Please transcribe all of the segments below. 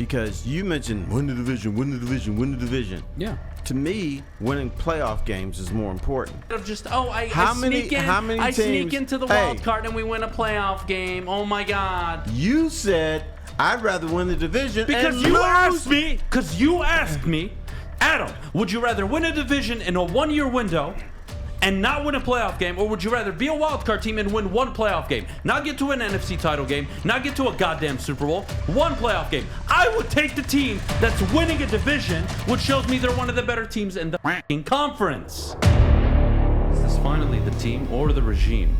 Because you mentioned win the division, win the division, win the division. Yeah. To me, winning playoff games is more important. I sneak into the wild card and we win a playoff game. Oh my God. You said I'd rather win the division because and you lose. asked me, Adam, would you rather win a division in a 1-year window and not win a playoff game, or would you rather be a wild card team and win one playoff game? Not get to an NFC title game, not get to a goddamn Super Bowl, one playoff game. I would take the team that's winning a division, which shows me they're one of the better teams in the f***ing conference. Is this finally the team or the regime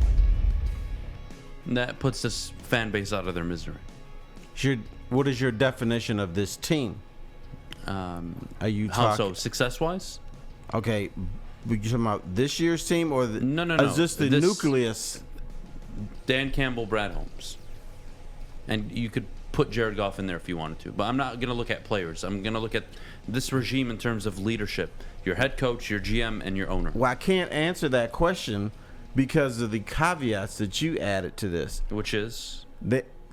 that puts this fan base out of their misery? What is your definition of this team? Are you talking? How so? Success-wise? Okay. You talking about this year's team or no. Is this the nucleus? Dan Campbell, Brad Holmes, and you could put Jared Goff in there if you wanted to. But I'm not going to look at players. I'm going to look at this regime in terms of leadership: your head coach, your GM, and your owner. Well, I can't answer that question because of the caveats that you added to this. Which is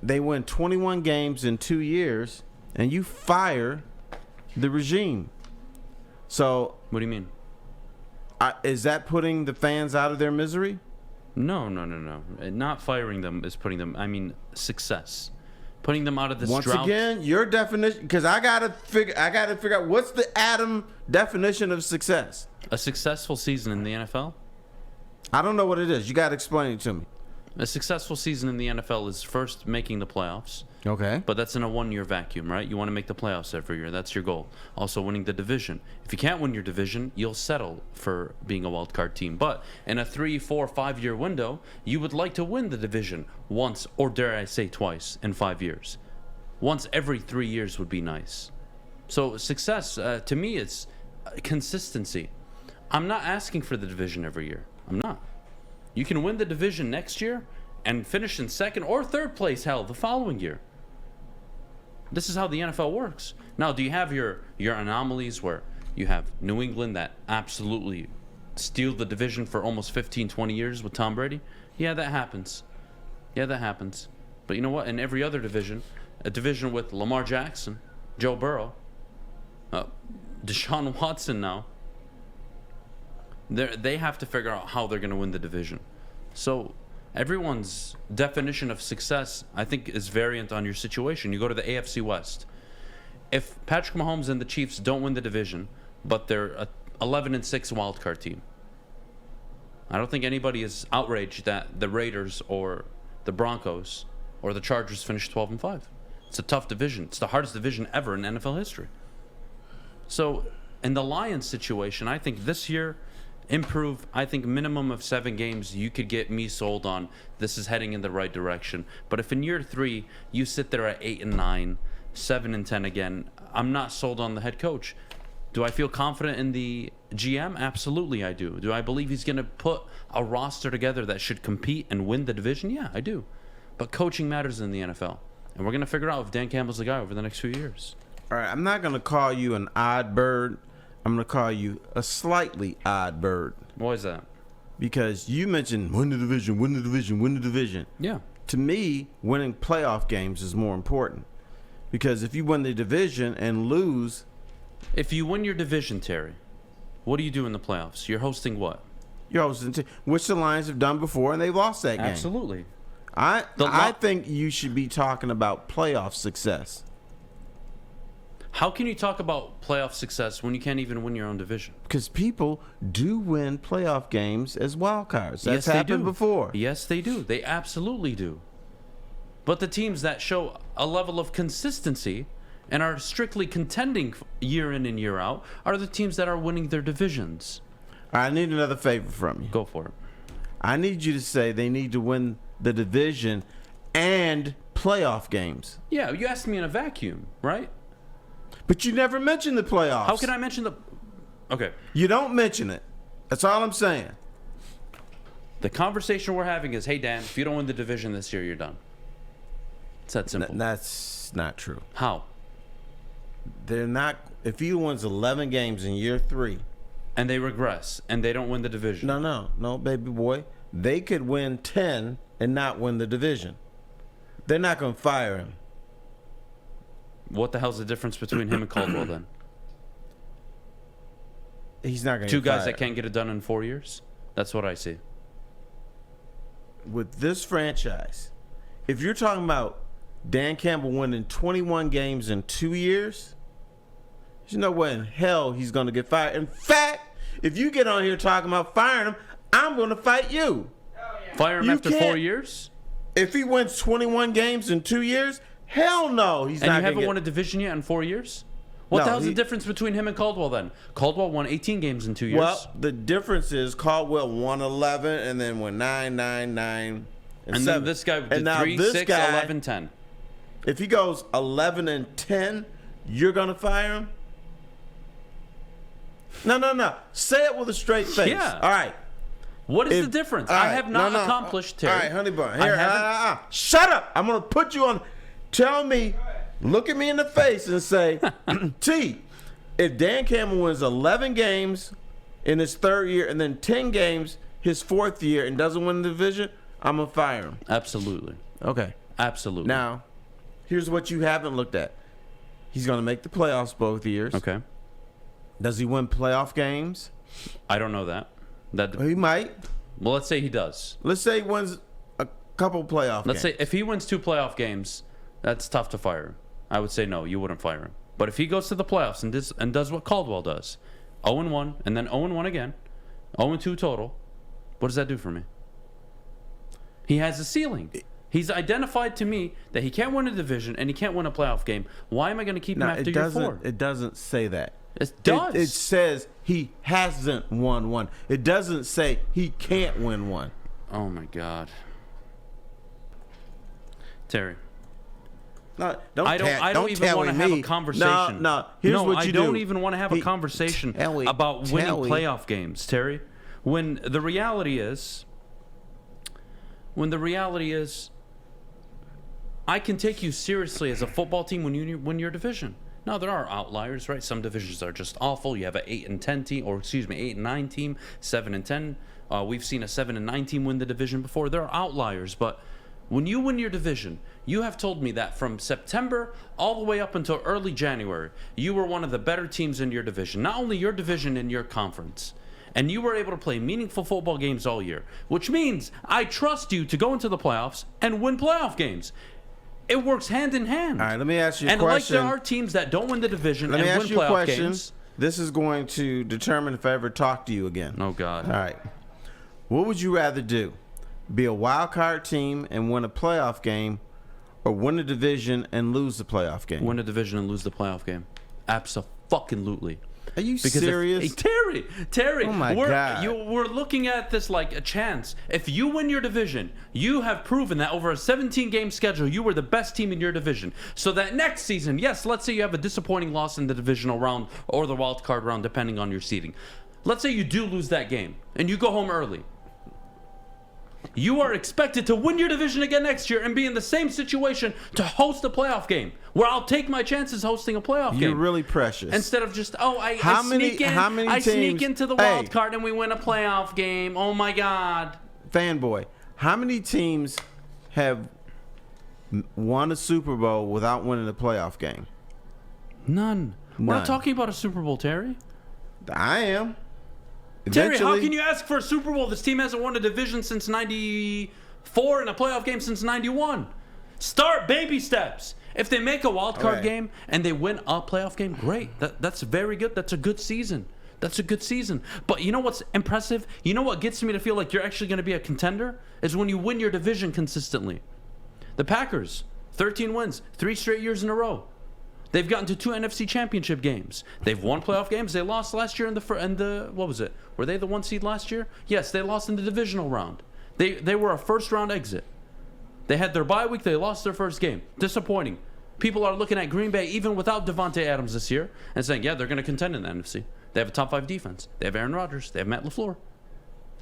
they win 21 games in 2 years, and you fire the regime. So what do you mean? Is that putting the fans out of their misery? No. Not firing them is putting them. I mean, success, putting them out of this drought. Once again, your definition, because I gotta figure out what's the Adam definition of success. A successful season in the NFL. I don't know what it is. You gotta explain it to me. A successful season in the NFL is first making the playoffs. Okay. But that's in a 1-year vacuum, right? You want to make the playoffs every year. That's your goal. Also winning the division. If you can't win your division, you'll settle for being a wild card team. But in a 3, 4, 5-year window, you would like to win the division once, or dare I say twice, in 5 years. Once every 3 years would be nice. So success, to me, it's consistency. I'm not asking for the division every year. I'm not. You can win the division next year and finish in 2nd or 3rd place, hell, the following year. This is how the NFL works. Now, do you have your anomalies where you have New England that absolutely steal the division for almost 15, 20 years with Tom Brady? Yeah, that happens. But you know what? In every other division, a division with Lamar Jackson, Joe Burrow, Deshaun Watson now, they have to figure out how they're going to win the division. So everyone's definition of success, I think, is variant on your situation. You go to the AFC West. If Patrick Mahomes and the Chiefs don't win the division, but they're a 11-6 wildcard team, I don't think anybody is outraged that the Raiders or the Broncos or the Chargers finish 12-5. It's a tough division. It's the hardest division ever in NFL history. So in the Lions situation, I think this year, improve. I think minimum of 7 games, you could get me sold on this is heading in the right direction. But if in year 3 you sit there at 8-9, 7-10 again, I'm not sold on the head coach. Do I feel confident in the GM? Absolutely, I do. Do I believe he's going to put a roster together that should compete and win the division? Yeah, I do. But coaching matters in the NFL, and we're going to figure out if Dan Campbell's the guy over the next few years. All right, I'm not going to call you an odd bird. I'm going to call you a slightly odd bird. Why is that? Because you mentioned win the division, win the division, win the division. Yeah. To me, winning playoff games is more important. Because if you win the division and lose... If you win your division, Terry, what do you do in the playoffs? You're hosting what? You're hosting... which the Lions have done before, and they've lost that game. Absolutely. I think you should be talking about playoff success. How can you talk about playoff success when you can't even win your own division? Because people do win playoff games as wild cards. That's happened before. Yes, they do. They absolutely do. But the teams that show a level of consistency and are strictly contending year in and year out are the teams that are winning their divisions. I need another favor from you. Go for it. I need you to say they need to win the division and playoff games. Yeah, you asked me in a vacuum, right? But you never mentioned the playoffs. How can I mention the... Okay. You don't mention it. That's all I'm saying. The conversation we're having is, hey, Dan, if you don't win the division this year, you're done. It's that simple. That's not true. How? They're not... If he wins 11 games in year 3... And they regress, and they don't win the division. No, baby boy. They could win 10 and not win the division. They're not going to fire him. What the hell's the difference between him and Caldwell then? He's not going to Two guys that can't get it done in 4 years? That's what I see. With this franchise, if you're talking about Dan Campbell winning 21 games in 2 years, there's no way in hell he's going to get fired. In fact, if you get on here talking about firing him, I'm going to fight you. Fire him You after can't- 4 years? If he wins 21 games in 2 years, hell no, he's And not you going haven't to won a division yet in 4 years? What No, the hell's he- the difference between him and Caldwell then? Caldwell won 18 games in 2 years. Well, the difference is Caldwell won 11 and then went 9, 9, 9, and 7. then this guy did And now 3, this 6, guy, 11, 10. If he goes 11 and 10, you're going to fire him? No. Say it with a straight face. Yeah. All right. What is If- the difference? all I right, have not no. accomplished, Terry. All right, honey bun. I Here, haven't- shut up. I'm going to put you on. Tell me, look at me in the face and say, T, if Dan Campbell wins 11 games in his third year and then 10 games his fourth year and doesn't win the division, I'm going to fire him. Absolutely. Okay. Absolutely. Now, here's what you haven't looked at. He's going to make the playoffs both years. Okay. Does he win playoff games? I don't know that. He might. Well, let's say he does. Let's say he wins a couple playoff Let's games. say if he wins 2 playoff games, that's tough to fire him. I would say no, you wouldn't fire him. But if he goes to the playoffs and does what Caldwell does, 0-1 and then 0-1 again, 0-2 total, what does that do for me? He has a ceiling. He's identified to me that he can't win a division and he can't win a playoff game. Why am I going to keep him No, after it year doesn't. 4? It doesn't say that. It does. It says he hasn't won one. It doesn't say he can't win one. Oh my God, Terry. No, I don't even want to have a conversation. No. Here's what I you don't do. even want to have a conversation about winning playoff games, Terry. When the reality is, I can take you seriously as a football team when you win your division. Now there are outliers, right? Some divisions are just awful. You have an 8 and 10 team, or excuse me, 8 and 9 team, 7 and 10. We've seen a 7 and 9 team win the division before. There are outliers, but when you win your division, you have told me that from September all the way up until early January, you were one of the better teams in your division. Not only your division, in your conference. And you were able to play meaningful football games all year, which means I trust you to go into the playoffs and win playoff games. It works hand in hand. All right, let me ask you a and question. like there are teams that don't win the division Let me and ask win you a playoff question. games. This is going to determine if I ever talk to you again. Oh, God. All right. What would you rather do? Be a wild card team and win a playoff game, or win a division and lose the playoff game? Win a division and lose the playoff game. Abso-fucking-lutely. Are you Because serious? Terry, Oh my God. we're looking at this like a chance. If you win your division, you have proven that over a 17-game schedule, you were the best team in your division. So that next season, yes, let's say you have a disappointing loss in the divisional round or the wild card round, depending on your seeding. Let's say you do lose that game and you go home early. You are expected to win your division again next year and be in the same situation to host a playoff game, where I'll take my chances hosting a playoff game. You're really precious. Instead of just, I many sneak teams- into the Hey. wild card and we win a playoff game. Oh my God. Fanboy, how many teams have won a Super Bowl without winning a playoff game? None. We're None. not talking about a Super Bowl, Terry. I am. Terry, how Eventually- can you ask for a Super Bowl? This team hasn't won a division since 94 and a playoff game since 91. Start baby steps. If they make a wild card Okay. game and they win a playoff game, great. That's very good. That's a good season. That's a good season. But you know what's impressive? You know what gets me to feel like you're actually going to be a contender? Is when you win your division consistently. The Packers, 13 wins, 3 straight years in a row. They've gotten to 2 NFC championship games. They've won playoff games. They lost last year in the what was it? Were they the 1 seed last year? Yes, they lost in the divisional round. They were a first round exit. They had their bye week. They lost their first game. Disappointing. People are looking at Green Bay even without Devontae Adams this year and saying, yeah, they're going to contend in the NFC. They have a top 5 defense. They have Aaron Rodgers. They have Matt LaFleur.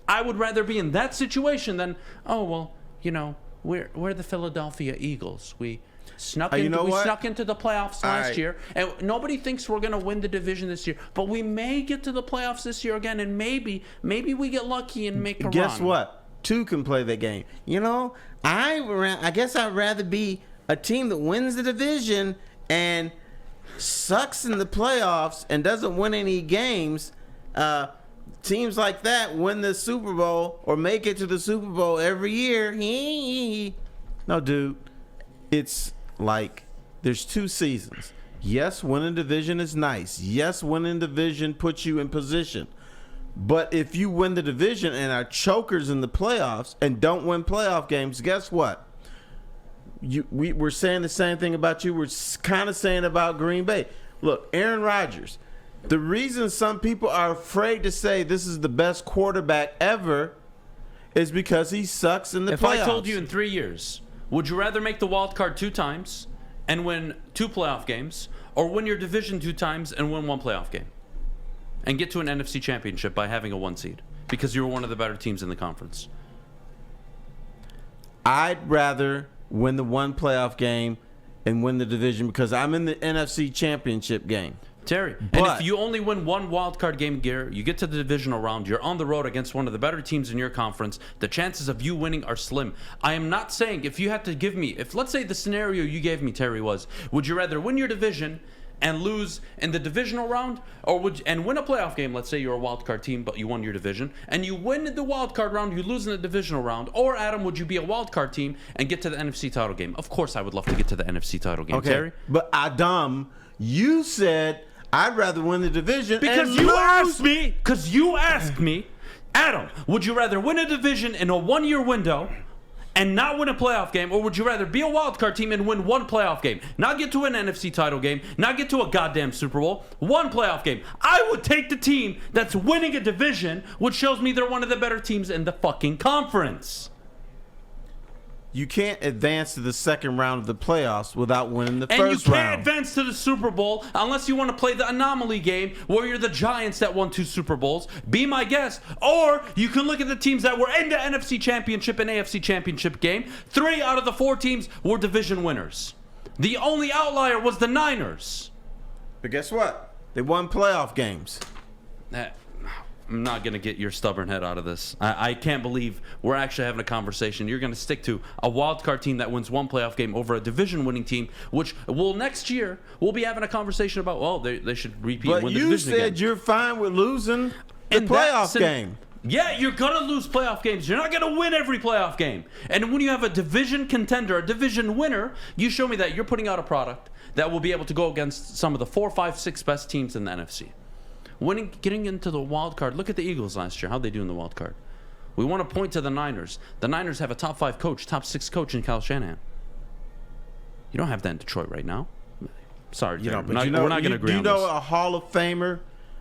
I would rather be in that situation than, we're the Philadelphia Eagles. We snuck into the playoffs last year, and nobody thinks we're going to win the division this year. But we may get to the playoffs this year again, and maybe we get lucky and make a run. Guess what? 2 can play that game. I guess I'd rather be a team that wins the division and sucks in the playoffs and doesn't win any games, teams like that win the Super Bowl or make it to the Super Bowl every year. No, dude. It's like there's 2 seasons. Yes, winning division is nice. Yes, winning division puts you in position. But if you win the division and are chokers in the playoffs and don't win playoff games, guess what? We're saying the same thing about you. We're kind of saying about Green Bay. Look, Aaron Rodgers. The reason some people are afraid to say this is the best quarterback ever is because he sucks in the playoffs. If I told you in 3 years, would you rather make the wild card 2 times and win 2 playoff games, or win your division 2 times and win 1 playoff game? And get to an NFC championship by having a 1 seed because you were one of the better teams in the conference. I'd rather win the 1 playoff game and win the division because I'm in the NFC championship game. Terry, and if you only win 1 wild card game, Gary, you get to the divisional round, you're on the road against one of the better teams in your conference, the chances of you winning are slim. I am not saying if you had to give me, if let's say the scenario you gave me, Terry, was, would you rather win your division and lose in the divisional round, or and win a playoff game? Let's say you're a wild card team, but you won your division, and you win the wild card round, you lose in the divisional round. Or Adam, would you be a wild card team and get to the NFC title game? Of course, I would love to get to the NFC title game. Okay, Terry, but Adam, you said I'd rather win the division because and you lose. asked me. Because you asked me, Adam, would you rather win a division in a 1-year window and not win a playoff game, or would you rather be a wild card team and win 1 playoff game? Not get to an NFC title game, not get to a goddamn Super Bowl, 1 playoff game. I would take the team that's winning a division, which shows me they're one of the better teams in the fucking conference. You can't advance to the second round of the playoffs without winning the first round. And you can't round. advance to the Super Bowl unless you want to play the anomaly game where you're the Giants that won 2 Super Bowls. Be my guest. Or you can look at the teams that were in the NFC Championship and AFC Championship game. 3 out of the 4 teams were division winners. The only outlier was the Niners. But guess what? They won playoff games. I'm not going to get your stubborn head out of this. I can't believe we're actually having a conversation. You're going to stick to a wild card team that wins 1 playoff game over a division winning team, which will next year we'll be having a conversation about, well, they should repeat and win the division again. But you said you're fine with losing the playoff game. Yeah, you're going to lose playoff games. You're not going to win every playoff game. And when you have a division contender, a division winner, you show me that you're putting out a product that will be able to go against some of the 4, 5, 6 best teams in the NFC. Getting into the wild card. Look at the Eagles last year. How'd they do in the wild card? We want to point to the Niners. The Niners have a top 5 coach, top 6 coach in Kyle Shanahan. You don't have that in Detroit right now. Sorry, we're not going to agree on this. You know a Hall of Famer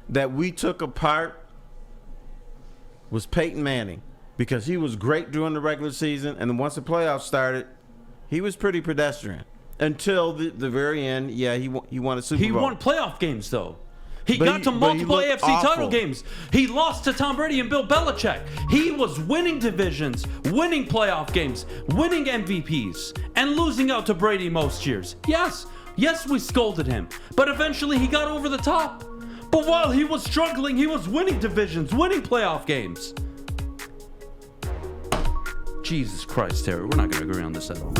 that we took apart was Peyton Manning, because he was great during the regular season, and then once the playoffs started, he was pretty pedestrian until the very end. Yeah, he won a Super Bowl. He won playoff games though. He got to multiple AFC title games. He lost to Tom Brady and Bill Belichick. He was winning divisions, winning playoff games, winning MVPs, and losing out to Brady most years. Yes, we scolded him, but eventually he got over the top. But while he was struggling, he was winning divisions, winning playoff games. Jesus Christ, Terry, we're not going to agree on this at all.